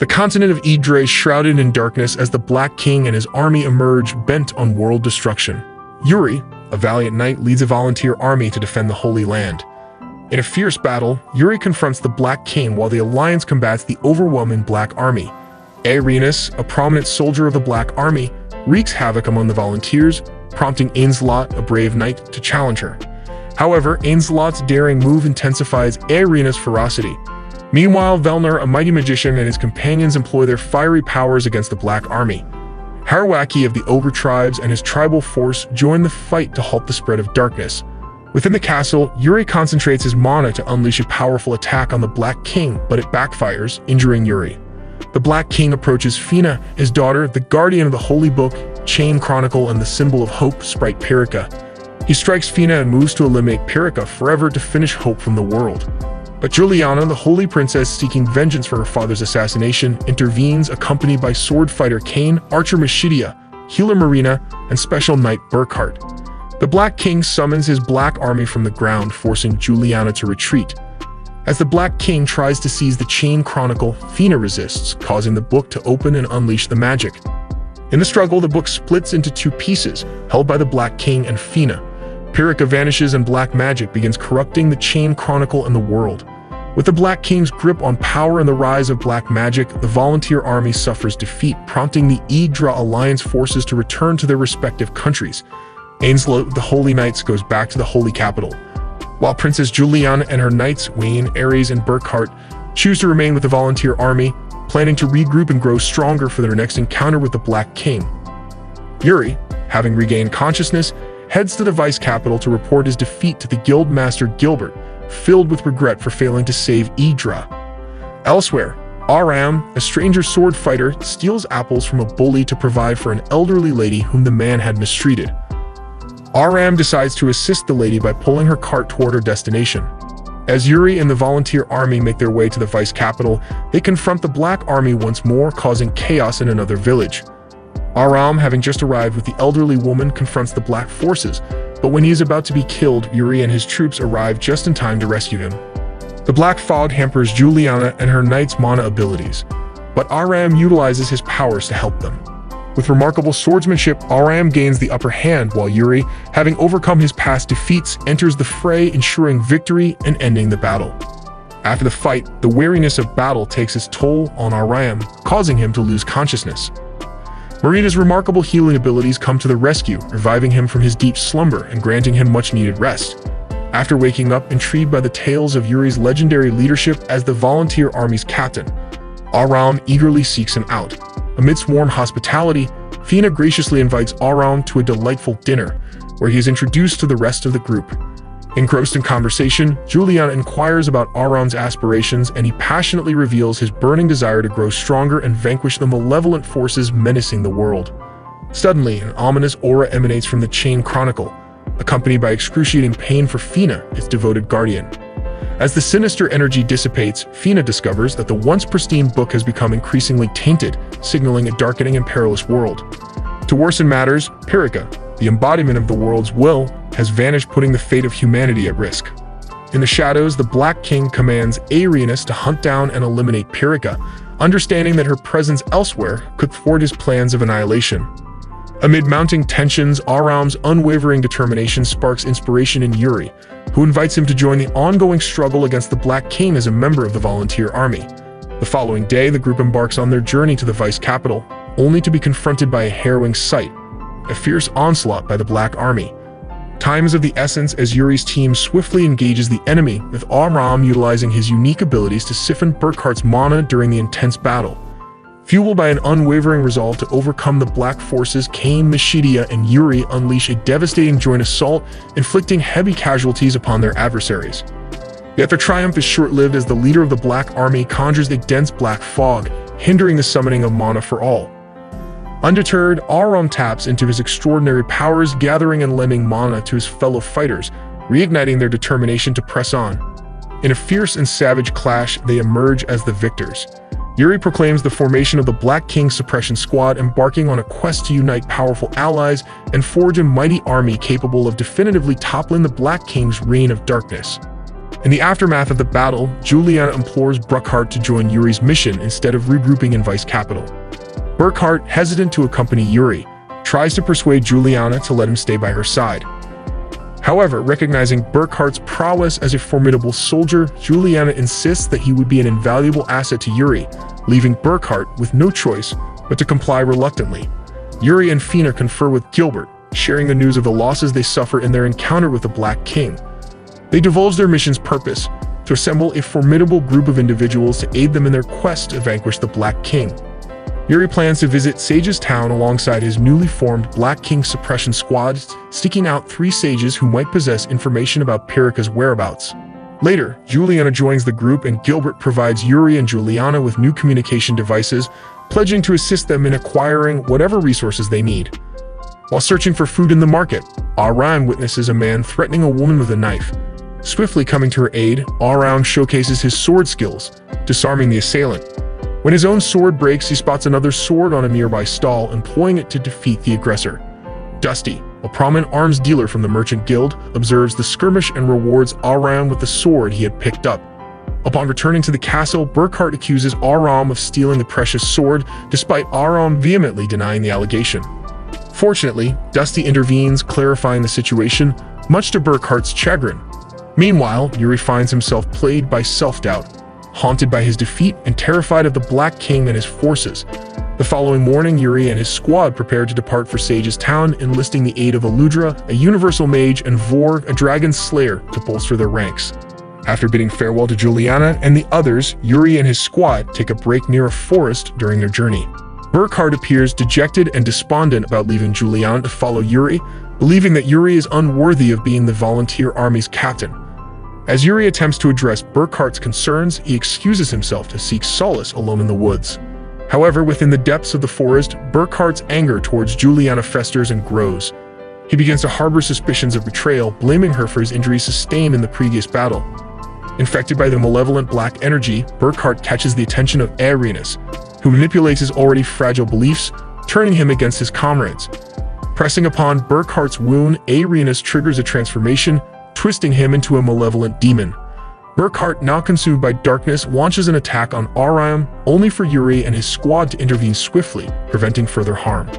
The continent of Idre is shrouded in darkness as the Black King and his army emerge, bent on world destruction. Yuri, a valiant knight, leads a volunteer army to defend the Holy Land. In a fierce battle, Yuri confronts the Black King while the Alliance combats the overwhelming Black Army. Aerenus, a prominent soldier of the Black Army, wreaks havoc among the volunteers, prompting Ainslot, a brave knight, to challenge her. However, Ainslot's daring move intensifies Aerenus' ferocity. Meanwhile, Velnir, a mighty magician, and his companions employ their fiery powers against the Black Army. Harawaki of the Ogre tribes and his tribal force join the fight to halt the spread of darkness. Within the castle, Yuri concentrates his mana to unleash a powerful attack on the Black King, but it backfires, injuring Yuri. The Black King approaches Fina, his daughter, the guardian of the Holy Book, Chain Chronicle, and the symbol of hope, Sprite Pirika. He strikes Fina and moves to eliminate Pirika forever to finish hope from the world. But Juliana, the Holy Princess seeking vengeance for her father's assassination, intervenes, accompanied by sword fighter Kane, archer Mashidia, healer Marina, and special knight Burkhart. The Black King summons his Black Army from the ground, forcing Juliana to retreat. As the Black King tries to seize the Chain Chronicle, Fina resists, causing the book to open and unleash the magic. In the struggle, the book splits into two pieces, held by the Black King and Fina. Pirika vanishes and black magic begins corrupting the Chain Chronicle and the world. With the Black King's grip on power and the rise of black magic, the volunteer army suffers defeat, prompting the Idra Alliance forces to return to their respective countries. Ainslot, the Holy Knights, goes back to the Holy Capital, while Princess Juliana and her knights, Wayne, Ares, and Burkhart, choose to remain with the volunteer army, planning to regroup and grow stronger for their next encounter with the Black King. Yuri, having regained consciousness, heads to the Vice Capital to report his defeat to the Guildmaster Gilbert, filled with regret for failing to save Idra. Elsewhere, Aram, a stranger sword fighter, steals apples from a bully to provide for an elderly lady whom the man had mistreated. Aram decides to assist the lady by pulling her cart toward her destination. As Yuri and the volunteer army make their way to the Vice Capital, they confront the Black Army once more, causing chaos in another village. Aram, having just arrived with the elderly woman, confronts the Black forces, but when he is about to be killed, Yuri and his troops arrive just in time to rescue him. The Black Fog hampers Juliana and her knight's mana abilities, but Aram utilizes his powers to help them. With remarkable swordsmanship, Aram gains the upper hand, while Yuri, having overcome his past defeats, enters the fray, ensuring victory and ending the battle. After the fight, the weariness of battle takes its toll on Aram, causing him to lose consciousness. Marina's remarkable healing abilities come to the rescue, reviving him from his deep slumber and granting him much-needed rest. After waking up, intrigued by the tales of Yuri's legendary leadership as the volunteer army's captain, Aram eagerly seeks him out. Amidst warm hospitality, Fina graciously invites Aram to a delightful dinner, where he is introduced to the rest of the group. Engrossed in conversation, Juliana inquires about Aram's aspirations, and he passionately reveals his burning desire to grow stronger and vanquish the malevolent forces menacing the world. Suddenly, an ominous aura emanates from the Chain Chronicle, accompanied by excruciating pain for Fina, its devoted guardian. As the sinister energy dissipates, Fina discovers that the once pristine book has become increasingly tainted, signaling a darkening and perilous world. To worsen matters, Pirika, the embodiment of the world's will, has vanished, putting the fate of humanity at risk. In the shadows, the Black King commands Aerenus to hunt down and eliminate Pirika, understanding that her presence elsewhere could thwart his plans of annihilation. Amid mounting tensions, Aram's unwavering determination sparks inspiration in Yuri, who invites him to join the ongoing struggle against the Black King as a member of the volunteer army. The following day, the group embarks on their journey to the Vice Capital, only to be confronted by a harrowing sight: a fierce onslaught by the Black Army. Time is of the essence as Yuri's team swiftly engages the enemy, with Aram utilizing his unique abilities to siphon Burkhart's mana during the intense battle. Fueled by an unwavering resolve to overcome the Black forces, Kane, Mashidia, and Yuri unleash a devastating joint assault, inflicting heavy casualties upon their adversaries. Yet their triumph is short-lived as the leader of the Black Army conjures a dense black fog, hindering the summoning of mana for all. Undeterred, Aram taps into his extraordinary powers, gathering and lending mana to his fellow fighters, reigniting their determination to press on. In a fierce and savage clash, they emerge as the victors. Yuri proclaims the formation of the Black King Suppression Squad, embarking on a quest to unite powerful allies and forge a mighty army capable of definitively toppling the Black King's reign of darkness. In the aftermath of the battle, Juliana implores Burkhard to join Yuri's mission instead of regrouping in Vice Capital. Burkhard, hesitant to accompany Yuri, tries to persuade Juliana to let him stay by her side. However, recognizing Burkhard's prowess as a formidable soldier, Juliana insists that he would be an invaluable asset to Yuri, leaving Burkhard with no choice but to comply reluctantly. Yuri and Fina confer with Gilbert, sharing the news of the losses they suffer in their encounter with the Black King. They divulge their mission's purpose: to assemble a formidable group of individuals to aid them in their quest to vanquish the Black King. Yuri plans to visit Sage's town alongside his newly formed Black King suppression squad, seeking out 3 sages who might possess information about Pirika's whereabouts. Later, Juliana joins the group and Gilbert provides Yuri and Juliana with new communication devices, pledging to assist them in acquiring whatever resources they need. While searching for food in the market, Aram witnesses a man threatening a woman with a knife. Swiftly coming to her aid, Aram showcases his sword skills, disarming the assailant. When his own sword breaks, he spots another sword on a nearby stall, employing it to defeat the aggressor. Dusty, a prominent arms dealer from the Merchant Guild, observes the skirmish and rewards Aram with the sword he had picked up. Upon returning to the castle, Burkhard accuses Aram of stealing the precious sword, despite Aram vehemently denying the allegation. Fortunately, Dusty intervenes, clarifying the situation, much to Burkhard's chagrin. Meanwhile, Yuri finds himself plagued by self-doubt, haunted by his defeat and terrified of the Black King and his forces. The following morning, Yuri and his squad prepare to depart for Sage's town, enlisting the aid of Aludra, a universal mage, and Vorg, a dragon slayer, to bolster their ranks. After bidding farewell to Juliana and the others, Yuri and his squad take a break near a forest during their journey. Burkhard appears dejected and despondent about leaving Juliana to follow Yuri, believing that Yuri is unworthy of being the volunteer army's captain. As Yuri attempts to address Burkhard's concerns, he excuses himself to seek solace alone in the woods. However, within the depths of the forest, Burkhard's anger towards Juliana festers and grows. He begins to harbor suspicions of betrayal, blaming her for his injuries sustained in the previous battle. Infected by the malevolent black energy, Burkhard catches the attention of Aerenus, who manipulates his already fragile beliefs, turning him against his comrades. Pressing upon Burkhard's wound, Aerenus triggers a transformation, twisting him into a malevolent demon. Burkhard, now consumed by darkness, launches an attack on Aram, only for Yuri and his squad to intervene swiftly, preventing further harm.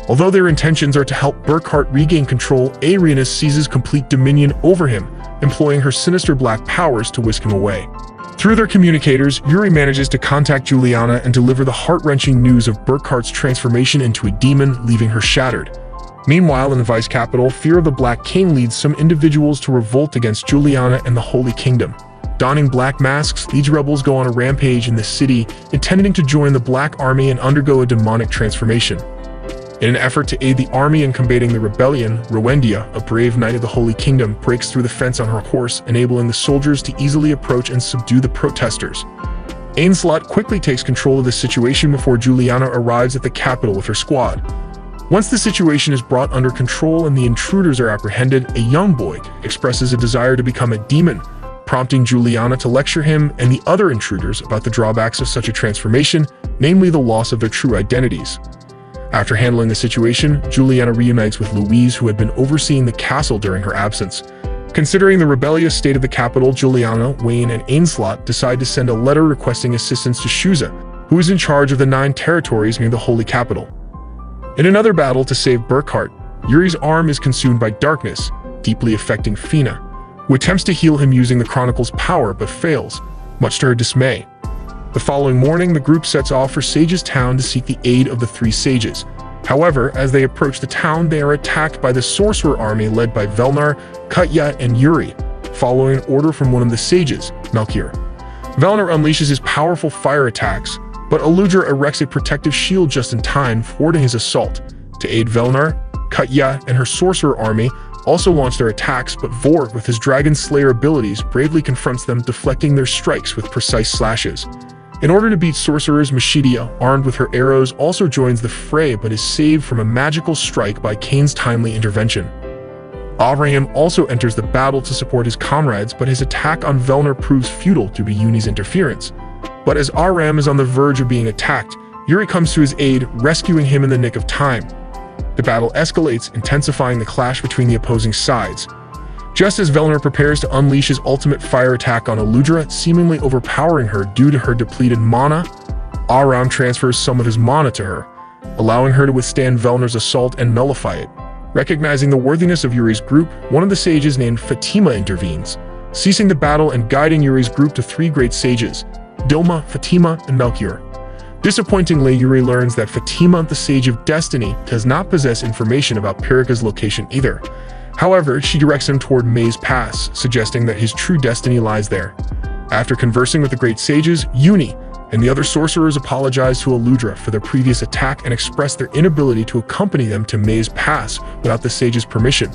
Although their intentions are to help Burkhard regain control, Aerenus seizes complete dominion over him, employing her sinister black powers to whisk him away. Through their communicators, Yuri manages to contact Juliana and deliver the heart-wrenching news of Burkhard's transformation into a demon, leaving her shattered. Meanwhile, in the Vice Capital, fear of the Black King leads some individuals to revolt against Juliana and the Holy Kingdom. Donning black masks, these rebels go on a rampage in the city, intending to join the Black Army and undergo a demonic transformation. In an effort to aid the army in combating the rebellion, Rowendia, a brave knight of the Holy Kingdom, breaks through the fence on her horse, enabling the soldiers to easily approach and subdue the protesters. Ainslot quickly takes control of the situation before Juliana arrives at the capital with her squad. Once the situation is brought under control and the intruders are apprehended, a young boy expresses a desire to become a demon, prompting Juliana to lecture him and the other intruders about the drawbacks of such a transformation, namely the loss of their true identities. After handling the situation, Juliana reunites with Louise, who had been overseeing the castle during her absence. Considering the rebellious state of the capital, Juliana, Wayne, and Ainslot decide to send a letter requesting assistance to Shuza, who is in charge of the 9 territories near the Holy Capital. In another battle to save Burkhard, Yuri's arm is consumed by darkness, deeply affecting Fina, who attempts to heal him using the Chronicle's power but fails, much to her dismay. The following morning, the group sets off for Sage's town to seek the aid of the 3 sages. However, as they approach the town, they are attacked by the sorcerer army led by Velnar, Kutya, and Yuri, following an order from one of the sages, Melchior. Velnar unleashes his powerful fire attacks, but Aludra erects a protective shield just in time, thwarting his assault. To aid Velnar, Kutya and her sorcerer army also launch their attacks, but Vorg, with his Dragon Slayer abilities, bravely confronts them, deflecting their strikes with precise slashes. In order to beat sorcerers, Mashidia, armed with her arrows, also joins the fray but is saved from a magical strike by Kane's timely intervention. Abraham also enters the battle to support his comrades, but his attack on Velnar proves futile due to Yuni's interference. But as Aram is on the verge of being attacked, Yuri comes to his aid, rescuing him in the nick of time. The battle escalates, intensifying the clash between the opposing sides. Just as Velnor prepares to unleash his ultimate fire attack on Aludra, seemingly overpowering her due to her depleted mana, Aram transfers some of his mana to her, allowing her to withstand Velnor's assault and nullify it. Recognizing the worthiness of Yuri's group, one of the sages named Fatima intervenes, ceasing the battle and guiding Yuri's group to three great sages, Dilma, Fatima, and Melchior. Disappointingly, Yuri learns that Fatima, the Sage of Destiny, does not possess information about Pirika's location either. However, she directs him toward Maze Pass, suggesting that his true destiny lies there. After conversing with the great sages, Uni and the other sorcerers apologize to Aludra for their previous attack and express their inability to accompany them to Maze Pass without the sage's permission.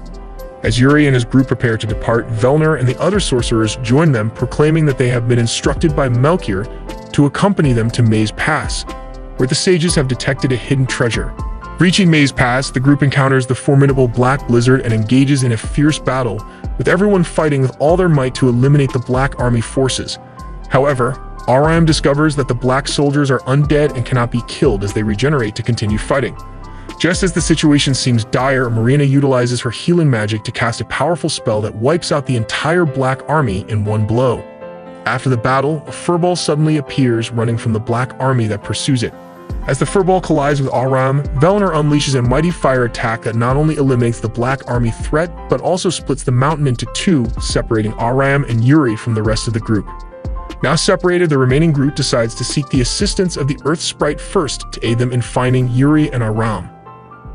As Yuri and his group prepare to depart, Velnor and the other sorcerers join them, proclaiming that they have been instructed by Melchior to accompany them to Maze Pass, where the sages have detected a hidden treasure. Reaching Maze Pass, the group encounters the formidable Black Blizzard and engages in a fierce battle, with everyone fighting with all their might to eliminate the Black Army forces. However, Aram discovers that the Black soldiers are undead and cannot be killed as they regenerate to continue fighting. Just as the situation seems dire, Marina utilizes her healing magic to cast a powerful spell that wipes out the entire Black Army in one blow. After the battle, a furball suddenly appears running from the Black Army that pursues it. As the furball collides with Aram, Velnor unleashes a mighty fire attack that not only eliminates the Black Army threat, but also splits the mountain into two, separating Aram and Yuri from the rest of the group. Now separated, the remaining group decides to seek the assistance of the Earth Sprite first to aid them in finding Yuri and Aram.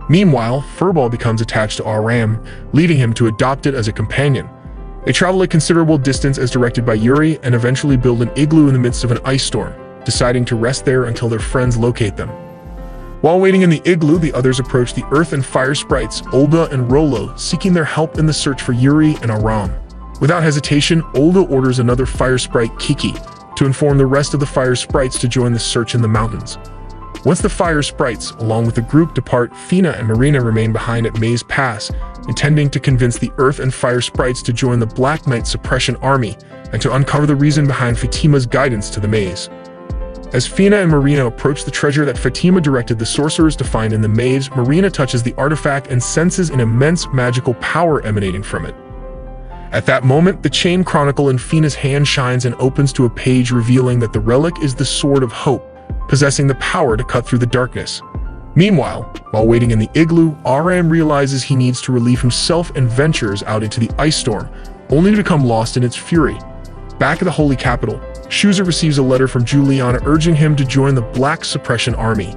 Meanwhile, Furball becomes attached to Aram, leading him to adopt it as a companion. They travel a considerable distance as directed by Yuri and eventually build an igloo in the midst of an ice storm, deciding to rest there until their friends locate them. While waiting in the igloo, the others approach the Earth and Fire Sprites, Olda and Rolo, seeking their help in the search for Yuri and Aram. Without hesitation, Olda orders another Fire Sprite, Kiki, to inform the rest of the Fire Sprites to join the search in the mountains. Once the Fire Sprites, along with the group, depart, Fina and Marina remain behind at Maze Pass, intending to convince the Earth and Fire Sprites to join the Black Knight Suppression Army and to uncover the reason behind Fatima's guidance to the maze. As Fina and Marina approach the treasure that Fatima directed the sorcerers to find in the maze, Marina touches the artifact and senses an immense magical power emanating from it. At that moment, the chain chronicle in Fina's hand shines and opens to a page revealing that the relic is the Sword of Hope, possessing the power to cut through the darkness. Meanwhile, while waiting in the igloo, Aram realizes he needs to relieve himself and ventures out into the ice storm, only to become lost in its fury. Back at the Holy Capital, Shuza receives a letter from Juliana urging him to join the Black Suppression Army.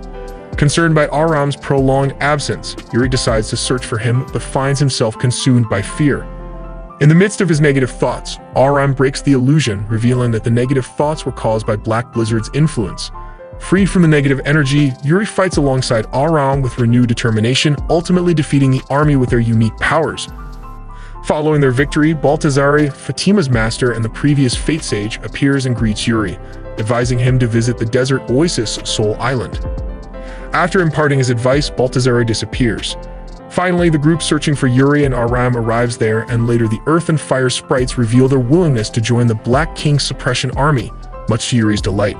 Concerned by Aram's prolonged absence, Yuri decides to search for him but finds himself consumed by fear. In the midst of his negative thoughts, Aram breaks the illusion, revealing that the negative thoughts were caused by Black Blizzard's influence. Freed from the negative energy, Yuri fights alongside Aram with renewed determination, ultimately defeating the army with their unique powers. Following their victory, Baltazar, Fatima's master and the previous Fate Sage, appears and greets Yuri, advising him to visit the desert oasis Soul Island. After imparting his advice, Baltazar disappears. Finally, the group searching for Yuri and Aram arrives there, and later the Earth and Fire Sprites reveal their willingness to join the Black King's Suppression Army, much to Yuri's delight.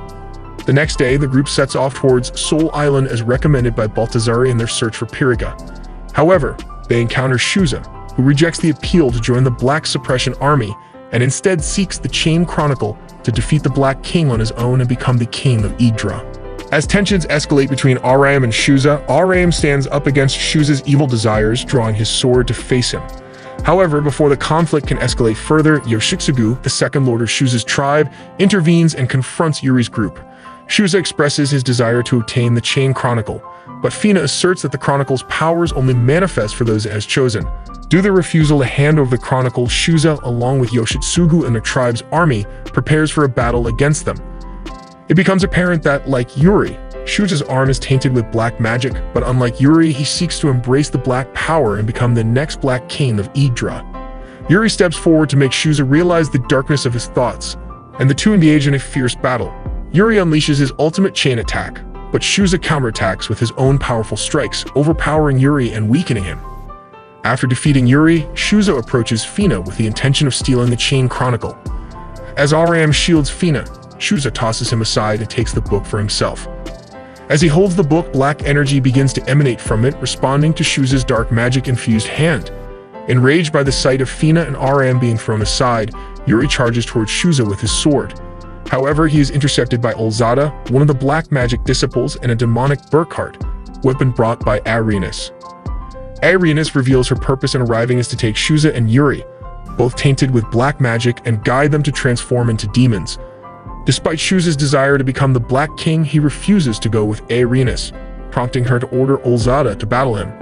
The next day, the group sets off towards Soul Island as recommended by Baltazar in their search for Pirika. However, they encounter Shuza, who rejects the appeal to join the Black Suppression Army and instead seeks the Chain Chronicle to defeat the Black King on his own and become the King of Idra. As tensions escalate between Aram and Shuza, Aram stands up against Shuza's evil desires, drawing his sword to face him. However, before the conflict can escalate further, Yoshitsugu, the second lord of Shuza's tribe, intervenes and confronts Yuri's group. Shuza expresses his desire to obtain the Chain Chronicle, but Fina asserts that the Chronicle's powers only manifest for those it has chosen. Due to the refusal to hand over the Chronicle, Shuza, along with Yoshitsugu and their tribe's army, prepares for a battle against them. It becomes apparent that, like Yuri, Shuza's arm is tainted with black magic, but unlike Yuri, he seeks to embrace the black power and become the next Black King of Idra. Yuri steps forward to make Shuza realize the darkness of his thoughts, and the two engage in a fierce battle. Yuri unleashes his ultimate chain attack, but Shuza counterattacks with his own powerful strikes, overpowering Yuri and weakening him. After defeating Yuri, Shuza approaches Fina with the intention of stealing the Chain Chronicle. As Aram shields Fina, Shuza tosses him aside and takes the book for himself. As he holds the book, black energy begins to emanate from it, responding to Shuza's dark magic-infused hand. Enraged by the sight of Fina and Aram being thrown aside, Yuri charges towards Shuza with his sword. However, he is intercepted by Olzada, one of the black magic disciples, and a demonic Burkhardt, weapon brought by Arenas. Arenas reveals her purpose in arriving is to take Shuza and Yuri, both tainted with black magic, and guide them to transform into demons. Despite Shuza's desire to become the Black King, he refuses to go with Arenas, prompting her to order Olzada to battle him.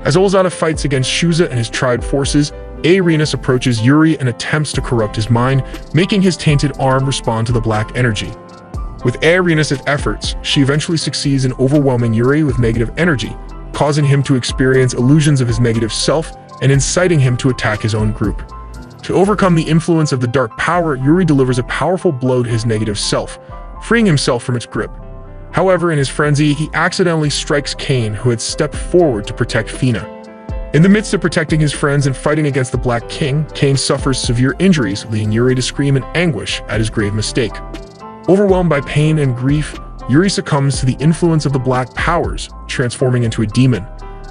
As Olzada fights against Shuza and his tribe forces, Arenas approaches Yuri and attempts to corrupt his mind, making his tainted arm respond to the black energy. With Arenas' efforts, she eventually succeeds in overwhelming Yuri with negative energy, causing him to experience illusions of his negative self and inciting him to attack his own group. To overcome the influence of the dark power, Yuri delivers a powerful blow to his negative self, freeing himself from its grip. However, in his frenzy, he accidentally strikes Kane, who had stepped forward to protect Fina. In the midst of protecting his friends and fighting against the Black King, Kane suffers severe injuries, leading Yuri to scream in anguish at his grave mistake. Overwhelmed by pain and grief, Yuri succumbs to the influence of the black powers, transforming into a demon.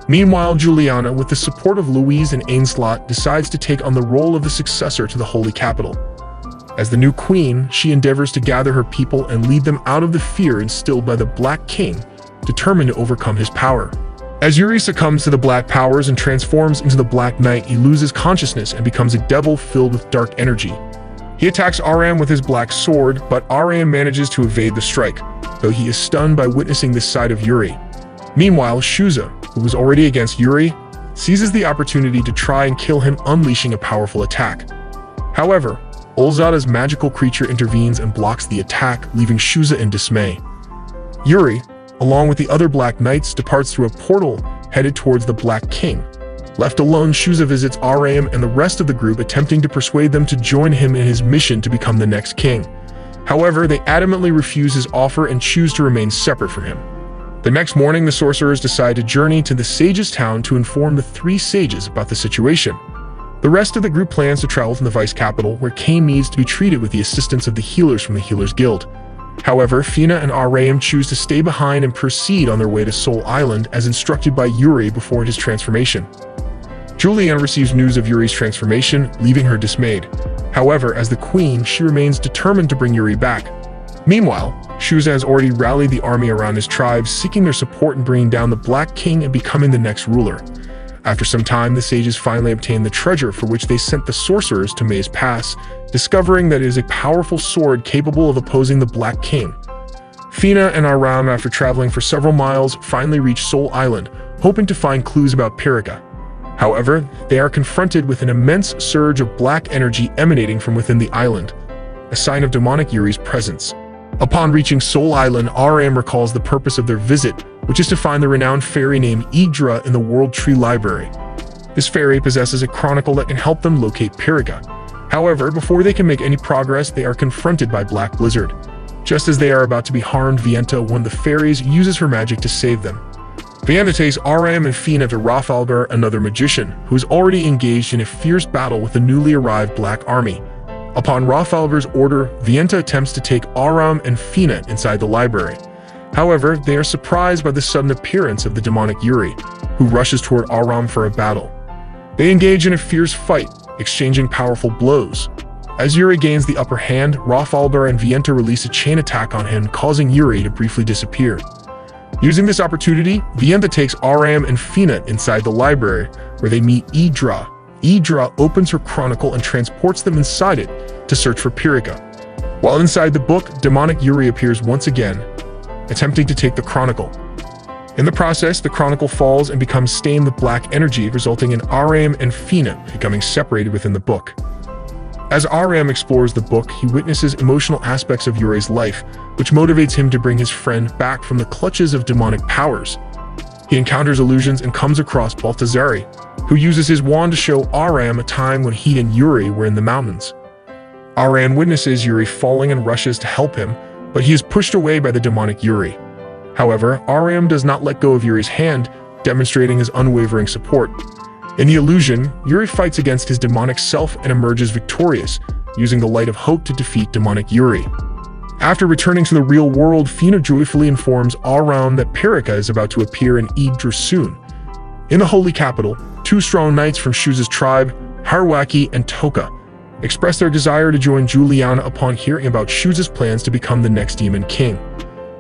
Meanwhile, Juliana, with the support of Louise and Ainslot, decides to take on the role of the successor to the Holy Capital. As the new queen, she endeavors to gather her people and lead them out of the fear instilled by the Black King, determined to overcome his power. As Yuri succumbs to the black powers and transforms into the Black Knight, he loses consciousness and becomes a devil filled with dark energy. He attacks Aram with his black sword, but Aram manages to evade the strike, though he is stunned by witnessing this side of Yuri. Meanwhile, Shuza, who was already against Yuri, seizes the opportunity to try and kill him, unleashing a powerful attack. However, Olzada's magical creature intervenes and blocks the attack, leaving Shuza in dismay. Yuri, along with the other Black Knights, departs through a portal headed towards the Black King. Left alone, Shuza visits Aram and the rest of the group, attempting to persuade them to join him in his mission to become the next king. However, they adamantly refuse his offer and choose to remain separate from him. The next morning, the sorcerers decide to journey to the sages' town to inform the three sages about the situation. The rest of the group plans to travel from the vice capital, where Kane needs to be treated with the assistance of the healers from the Healers Guild. However, Fina and Aram choose to stay behind and proceed on their way to Soul Island as instructed by Yuri before his transformation. Juliana receives news of Yuri's transformation, leaving her dismayed. However, as the queen, she remains determined to bring Yuri back. Meanwhile, Shuza has already rallied the army around his tribes, seeking their support in bringing down the Black King and becoming the next ruler. After some time, the sages finally obtain the treasure for which they sent the sorcerers to Maze Pass, discovering that it is a powerful sword capable of opposing the Black King. Fina and Aram, after traveling for several miles, finally reach Soul Island, hoping to find clues about Pirika. However, they are confronted with an immense surge of black energy emanating from within the island, a sign of demonic Yuri's presence. Upon reaching Soul Island, Aram recalls the purpose of their visit, which is to find the renowned fairy named Idra in the World Tree Library. This fairy possesses a chronicle that can help them locate Pirika. However, before they can make any progress, they are confronted by Black Blizzard. Just as they are about to be harmed, Vienta, one of the fairies, uses her magic to save them. Vienta takes Aram and Fina to Rafalgar, another magician, who is already engaged in a fierce battle with the newly arrived Black Army. Upon Rafalgar's order, Vienta attempts to take Aram and Fina inside the library. However, they are surprised by the sudden appearance of the demonic Yuri, who rushes toward Aram for a battle. They engage in a fierce fight, exchanging powerful blows. As Yuri gains the upper hand, Rafalgar and Vienta release a chain attack on him, causing Yuri to briefly disappear. Using this opportunity, Vienta takes Aram and Fina inside the library, where they meet Idra. Idra opens her chronicle and transports them inside it to search for Pirika. While inside the book, demonic Yuri appears once again, attempting to take the chronicle. In the process, the chronicle falls and becomes stained with black energy, resulting in Aram and Fina becoming separated within the book. As Aram explores the book, he witnesses emotional aspects of Yuri's life, which motivates him to bring his friend back from the clutches of demonic powers. He encounters illusions and comes across Baltazari, who uses his wand to show Aram a time when he and Yuri were in the mountains. Aram witnesses Yuri falling and rushes to help him, but he is pushed away by the demonic Yuri. However, Aram does not let go of Yuri's hand, demonstrating his unwavering support. In the illusion, Yuri fights against his demonic self and emerges victorious, using the light of hope to defeat demonic Yuri. After returning to the real world, Fina joyfully informs Aram that Pirika is about to appear in Idra soon. In the Holy Capital, two strong knights from Shuza's tribe, Haruaki and Toka, express their desire to join Juliana upon hearing about Shuza's plans to become the next Demon King.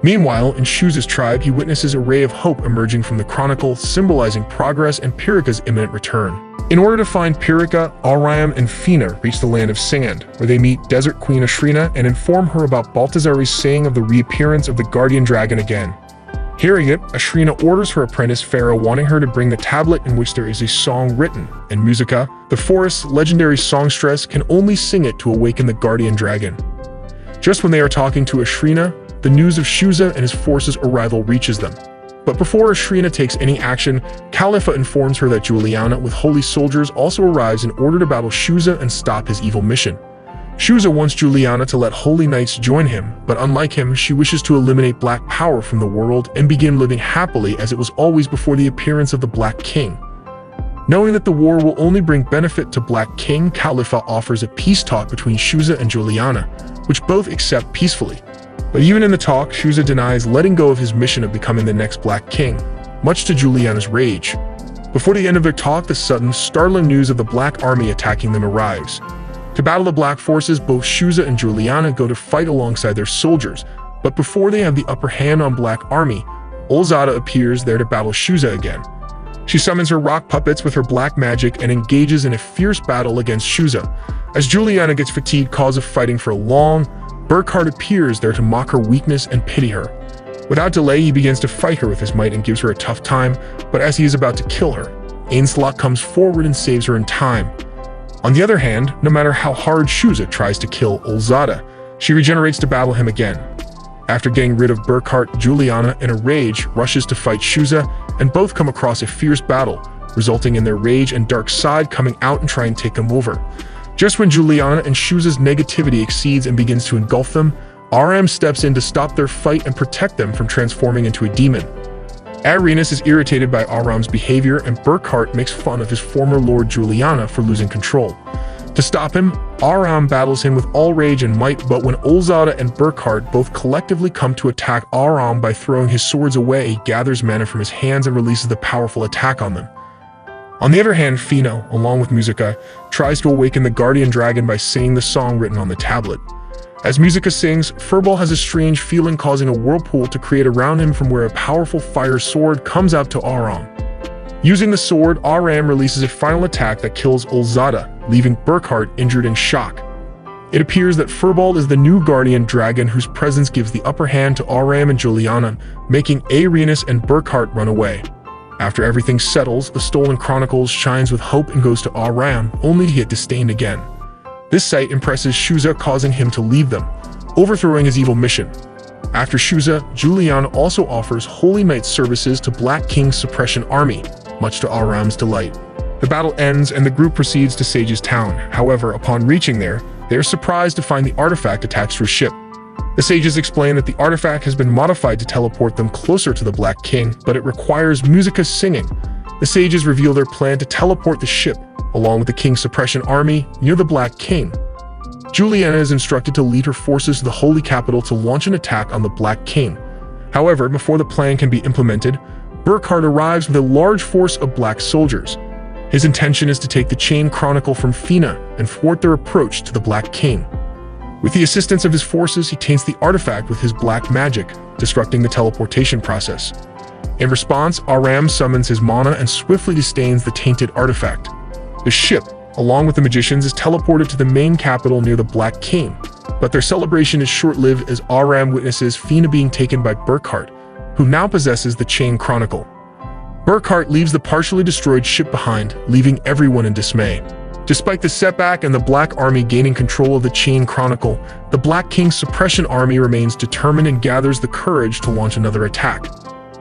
Meanwhile, in Shuza's tribe, he witnesses a ray of hope emerging from the chronicle, symbolizing progress and Pirika's imminent return. In order to find Pirika, Aram and Fina reach the land of sand, where they meet Desert Queen Ashrina and inform her about Baltazar's saying of the reappearance of the guardian dragon again. Hearing it, Ashrina orders her apprentice Farah, wanting her to bring the tablet in which there is a song written, and Musica, the forest's legendary songstress, can only sing it to awaken the guardian dragon. Just when they are talking to Ashrina, the news of Shuza and his forces' arrival reaches them. But before Ashrina takes any action, Khalifa informs her that Juliana with holy soldiers also arrives in order to battle Shuza and stop his evil mission. Shuza wants Juliana to let holy knights join him, but unlike him, she wishes to eliminate black power from the world and begin living happily as it was always before the appearance of the Black King. Knowing that the war will only bring benefit to Black King, Khalifa offers a peace talk between Shuza and Juliana, which both accept peacefully. But even in the talk, Shuza denies letting go of his mission of becoming the next Black King, much to Juliana's rage. Before the end of their talk, the sudden, startling news of the Black Army attacking them arrives. To battle the Black forces, both Shuza and Juliana go to fight alongside their soldiers, but before they have the upper hand on Black Army, Olzada appears there to battle Shuza again. She summons her rock puppets with her black magic and engages in a fierce battle against Shuza. As Juliana gets fatigued cause of fighting for long, Burkhard appears there to mock her weakness and pity her. Without delay, he begins to fight her with his might and gives her a tough time, but as he is about to kill her, Ainslot comes forward and saves her in time. On the other hand, no matter how hard Shuza tries to kill Olzada, she regenerates to battle him again. After getting rid of Burkhard, Juliana, in a rage, rushes to fight Shuza, and both come across a fierce battle, resulting in their rage and dark side coming out and trying to take them over. Just when Juliana and Shuza's negativity exceeds and begins to engulf them, Aram steps in to stop their fight and protect them from transforming into a demon. Arenas is irritated by Aram's behavior, and Burkhard makes fun of his former lord Juliana for losing control. To stop him, Aram battles him with all rage and might, but when Olzada and Burkhard both collectively come to attack Aram by throwing his swords away, he gathers mana from his hands and releases the powerful attack on them. On the other hand, Fino, along with Musica, tries to awaken the guardian dragon by singing the song written on the tablet. As Musica sings, Furball has a strange feeling, causing a whirlpool to create around him from where a powerful fire sword comes out to Aram. Using the sword, Aram releases a final attack that kills Olzada, leaving Burkhard injured in shock. It appears that Furball is the new guardian dragon whose presence gives the upper hand to Aram and Juliana, making Arenas and Burkhard run away. After everything settles, the Stolen Chronicles shines with hope and goes to Aram, only to get disdained again. This sight impresses Shuza, causing him to leave them, overthrowing his evil mission. After Shuza, Juliana also offers Holy Knight services to Black King's suppression army, much to Aram's delight. The battle ends and the group proceeds to Sage's town. However, upon reaching there, they are surprised to find the artifact attached to a ship. The sages explain that the artifact has been modified to teleport them closer to the Black King, but it requires Musica singing. The sages reveal their plan to teleport the ship, along with the King's suppression army, near the Black King. Juliana is instructed to lead her forces to the Holy Capital to launch an attack on the Black King. However, before the plan can be implemented, Burkhard arrives with a large force of black soldiers. His intention is to take the Chain Chronicle from Fina and thwart their approach to the Black King. With the assistance of his forces, he taints the artifact with his black magic, disrupting the teleportation process. In response, Aram summons his mana and swiftly disdains the tainted artifact. The ship, along with the magicians, is teleported to the main capital near the Black King, but their celebration is short-lived as Aram witnesses Fina being taken by Burkhard, who now possesses the Chain Chronicle. Burkhard leaves the partially destroyed ship behind, leaving everyone in dismay. Despite the setback and the Black Army gaining control of the Chain Chronicle, the Black King's suppression army remains determined and gathers the courage to launch another attack.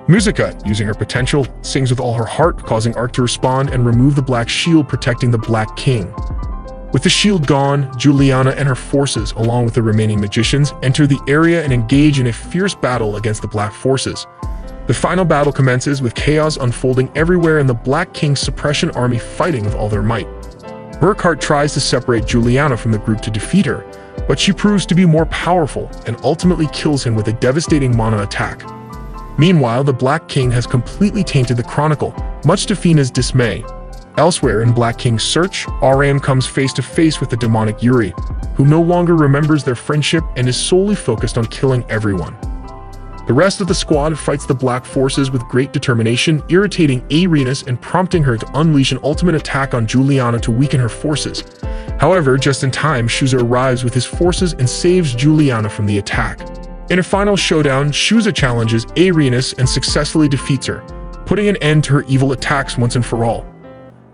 Musica, using her potential, sings with all her heart, causing Ark to respond and remove the Black Shield protecting the Black King. With the shield gone, Juliana and her forces, along with the remaining magicians, enter the area and engage in a fierce battle against the Black forces. The final battle commences with chaos unfolding everywhere and the Black King's suppression army fighting with all their might. Burkhard tries to separate Juliana from the group to defeat her, but she proves to be more powerful and ultimately kills him with a devastating mana attack. Meanwhile, the Black King has completely tainted the Chronicle, much to Fina's dismay. Elsewhere in Black King's search, Aram comes face to face with the demonic Yuri, who no longer remembers their friendship and is solely focused on killing everyone. The rest of the squad fights the Black forces with great determination, irritating Arenas and prompting her to unleash an ultimate attack on Juliana to weaken her forces. However, just in time, Shuza arrives with his forces and saves Juliana from the attack. In a final showdown, Shuza challenges Arenas and successfully defeats her, putting an end to her evil attacks once and for all.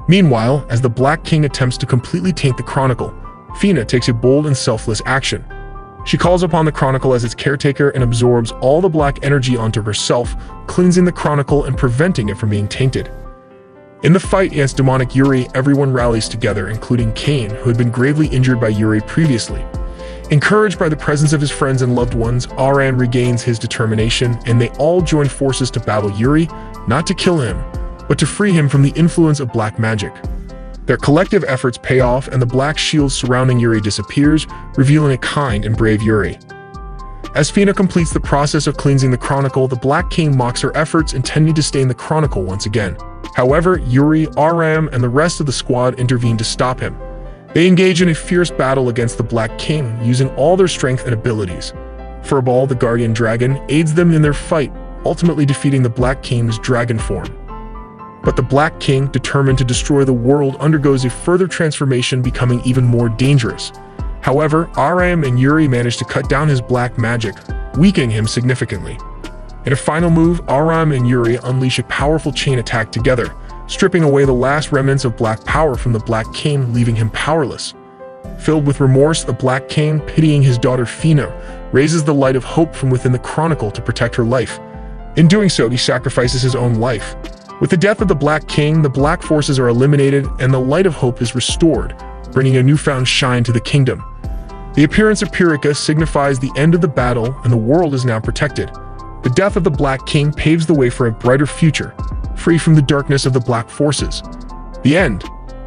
Meanwhile, as the Black King attempts to completely taint the Chronicle, Fina takes a bold and selfless action. She calls upon the Chronicle as its caretaker and absorbs all the black energy onto herself, cleansing the Chronicle and preventing it from being tainted. In the fight against demonic Yuri, everyone rallies together, including Kane, who had been gravely injured by Yuri previously. Encouraged by the presence of his friends and loved ones, Aram regains his determination, and they all join forces to battle Yuri, not to kill him, but to free him from the influence of black magic. Their collective efforts pay off, and the black shield surrounding Yuri disappears, revealing a kind and brave Yuri. As Fina completes the process of cleansing the Chronicle, the Black King mocks her efforts, intending to stain the Chronicle once again. However, Yuri, Aram, and the rest of the squad intervene to stop him. They engage in a fierce battle against the Black King, using all their strength and abilities. Furball, the Guardian Dragon, aids them in their fight, ultimately defeating the Black King's dragon form. But the Black King, determined to destroy the world, undergoes a further transformation, becoming even more dangerous. However, Aram and Yuri manage to cut down his black magic, weakening him significantly. In a final move, Aram and Yuri unleash a powerful chain attack together, stripping away the last remnants of black power from the Black King, leaving him powerless. Filled with remorse, the Black King, pitying his daughter Fina, raises the light of hope from within the Chronicle to protect her life. In doing so, he sacrifices his own life. With the death of the Black King, the Black forces are eliminated and the light of hope is restored, bringing a newfound shine to the kingdom. The appearance of Pyrrhica signifies the end of the battle, and the world is now protected. The death of the Black King paves the way for a brighter future, free from the darkness of the Black forces. The end.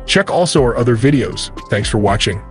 Check also our other videos. Thanks for watching.